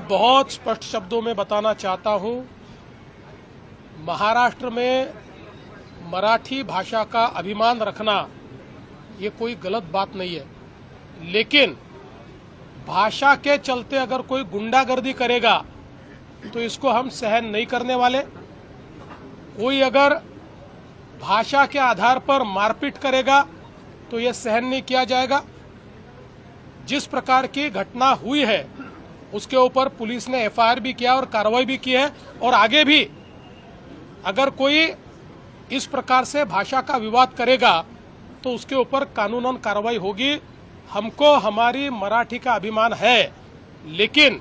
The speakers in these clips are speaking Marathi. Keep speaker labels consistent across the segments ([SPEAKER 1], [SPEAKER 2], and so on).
[SPEAKER 1] बहुत स्पष्ट शब्दों में बताना चाहता हूं, महाराष्ट्र में मराठी भाषा का अभिमान रखना ये कोई गलत बात नहीं है, लेकिन भाषा के चलते अगर कोई गुंडागर्दी करेगा तो इसको हम सहन नहीं करने वाले। कोई अगर भाषा के आधार पर मारपीट करेगा तो ये सहन नहीं किया जाएगा। जिस प्रकार की घटना हुई है उसके ऊपर पुलिस ने एफआईआर भी किया और कार्रवाई भी की है, और आगे भी अगर कोई इस प्रकार से भाषा का विवाद करेगा तो उसके ऊपर कानूनन कार्रवाई होगी। हमको हमारी मराठी का अभिमान है, लेकिन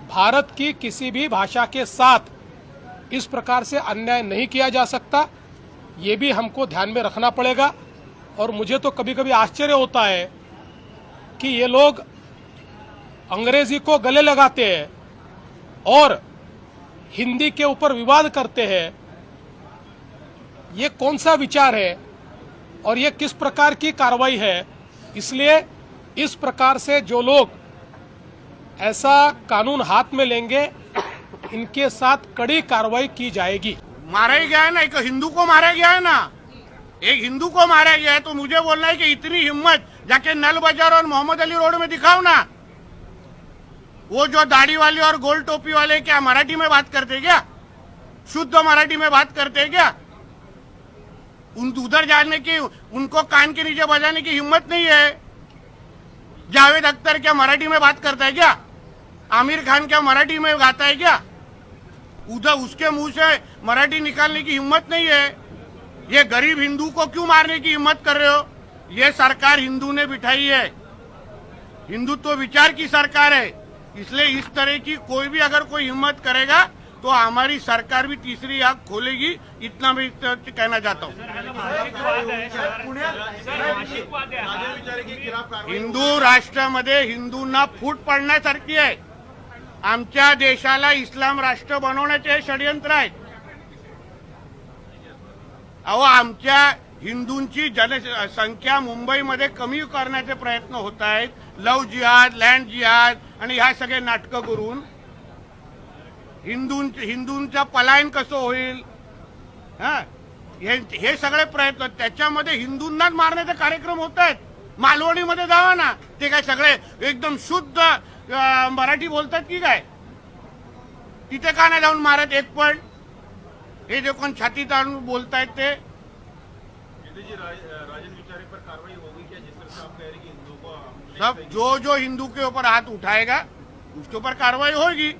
[SPEAKER 1] भारत की किसी भी भाषा के साथ इस प्रकार से अन्याय नहीं किया जा सकता, ये भी हमको ध्यान में रखना पड़ेगा। और मुझे तो कभी कभी आश्चर्य होता है कि ये लोग अंग्रेजी को गले लगाते हैं और हिंदी के ऊपर विवाद करते हैं। ये कौन सा विचार है और ये किस प्रकार की कार्रवाई है? इसलिए इस प्रकार से जो लोग ऐसा कानून हाथ में लेंगे, इनके साथ कड़ी कार्रवाई की जाएगी।
[SPEAKER 2] मारा ही गया है ना, एक हिंदू को मारा गया है ना, एक हिंदू को मारा गया है, तो मुझे बोलना है कि इतनी हिम्मत जाके नल बाजार और मोहम्मद अली रोड में दिखाओ ना। वो जो दाढ़ी वाले और गोल टोपी वाले क्या मराठी में बात करते क्या? शुद्ध मराठी में बात करते क्या? उधर जाने की, उनको कान के नीचे बजाने की हिम्मत नहीं है। जावेद अख्तर क्या मराठी में बात करता है क्या? आमिर खान क्या मराठी में गाता है क्या? उधर उसके मुंह से मराठी निकालने की हिम्मत नहीं है। ये गरीब हिंदू को क्यों मारने की हिम्मत कर रहे हो? ये सरकार हिंदू ने बिठाई है, हिंदुत्व विचार की सरकार है, इसलिए इस तरह की कोई भी अगर कोई हिम्मत करेगा तो हमारी सरकार भी तीसरी आंख खोलेगी। इतना मैं कहना चाहता हूँ। हिंदू राष्ट्रामध्ये हिंदूंना फूट पडण्यासारखी आहे। आमच्या देशाला इस्लाम राष्ट्र बनवण्याचे षडयंत्र आहे। अहो, आमच्या हिंदूंची जनसंख्या मुंबईमध्ये कमी करण्याचे प्रयत्न होत आहेत। लव जिहाद, लँड जिहाद आणि ह्या सगळे नाटकं करून हिंदूंचं पलायन कसं होईल, हे सगळे प्रयत्न, त्याच्यामध्ये हिंदूंनाच मारण्याचे कार्यक्रम होत आहेत। मालवणीमध्ये जावा ना, ते काय सगळे एकदम शुद्ध मराठी बोलतात की काय? तिथे का नाही जाऊन मारत एक पण? हे जे कोण छाती ताणून बोलतायत ते सब जो हिंदू के ऊपर हाथ उठाएगा उसके ऊपर कार्रवाई होगी।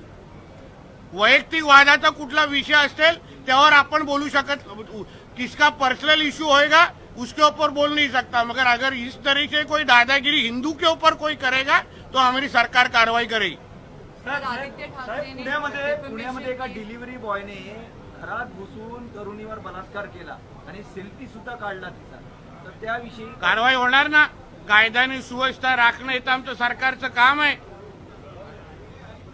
[SPEAKER 2] वैयक्तिक वादाचा कुठला विषय असेल त्यावर आपण बोलू शकत, किसका पर्सनल इश्यू होएगा उसके ऊपर बोल नहीं सकता, मगर अगर इस तरह से कोई दादागिरी हिंदू के ऊपर कोई करेगा तो हमारी सरकार कार्रवाई करेगी।
[SPEAKER 3] पुण्यामध्ये एका डिलिव्हरी बॉयने घरात घुसून तरुणीवर बलात्कार केला आणि सेल्फी सुद्धा काढला तिचा, तर त्याविषयी
[SPEAKER 2] कारवाई होणार ना। कायद्याने सुव्यवस्था राखणं हे तर आमचं सरकारचं काम आहे।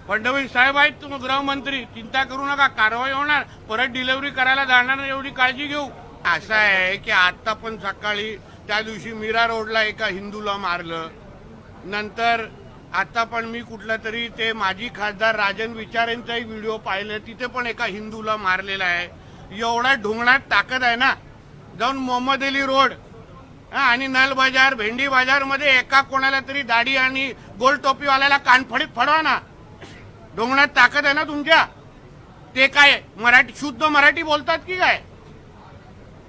[SPEAKER 2] फडणवीस साहेब आहेत तुम्ही गृहमंत्री, चिंता करू नका, कारवाई होणार। परत डिलिव्हरी करायला जाणार नाही एवढी काळजी घेऊ। असं आहे की आता पण सकाळी त्या दिवशी मीरा रोडला एका हिंदूला मारलं, नंतर आता पण मी कुठला तरी ते माजी खासदार राजन विचारेंचाही व्हिडिओ पाहिले, तिथे पण एका हिंदूला मारलेला आहे। एवढा ढोंगणात ताकद आहे ना, जाऊन मोहम्मद अली रोड आणि नल बाजार, भेंडी बाजार मध्ये एका कोणाला तरी दाढी आणि गोल टोपीवाल्याला कानफडीत फडवा ना। ढोंगणात ताकद आहे ना तुमच्या? ते काय मराठी, शुद्ध मराठी बोलतात की काय?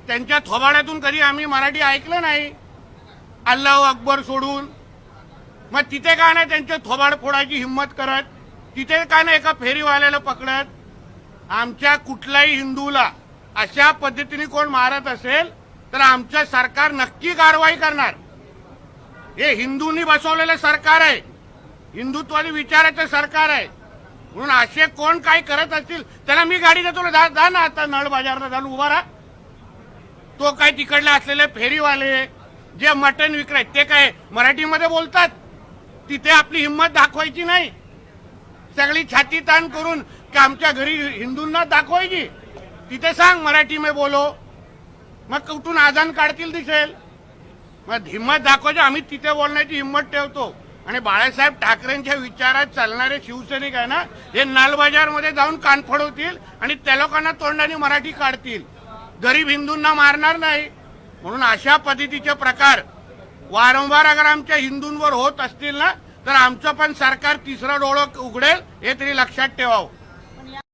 [SPEAKER 2] त्यांच्या थोबाड्यातून कधी आम्ही मराठी ऐकलं नाही, अल्लाहू अकबर सोडून। मग तिथे का नाही त्यांचे थोबाड फोडायची हिम्मत करत? तिथे का नाही एका फेरीवाल्याला पकडत? आमच्या कुठल्याही हिंदूला अशा पद्धतीने कोण मारत असेल तर आमचं सरकार नक्की कारवाई करणार। हे हिंदूंनी बसवलेलं सरकार आहे, हिंदुत्वादी विचाराचं सरकार आहे, म्हणून असे कोण काय करत असतील त्यांना मी गाडी देतो, जा ना आता नळ बाजारला जाऊन उभा राहा। तो काय तिकडले असलेले फेरीवाले जे मटण विकतायत ते काय मराठीमध्ये बोलतात? तिथे आपली हिम्मत दाखवायची नाही, सगळी छाती ताण करून की आमच्या घरी हिंदूंना दाखवायची। तिथे सांग मराठी में बोलो, मग कुठून आजान काढतील दिसेल। मग हिम्मत दाखवायची, आम्ही तिथे बोलण्याची हिम्मत ठेवतो। आणि बाळासाहेब ठाकरेंच्या विचारात चालणारे शिवसैनिक आहे ना, हे नालबाजारमध्ये जाऊन कान फोडवतील आणि त्या लोकांना तोंडाने मराठी काढतील, गरीब हिंदूंना मारणार नाही. म्हणून अशा पद्धतीचे प्रकार वारंवार अगर आमच्या हिंदूंवर होत असतील ना, तर आमचं पण सरकार तिसरं डोळं उघडेल हे तरी लक्षात ठेवावं.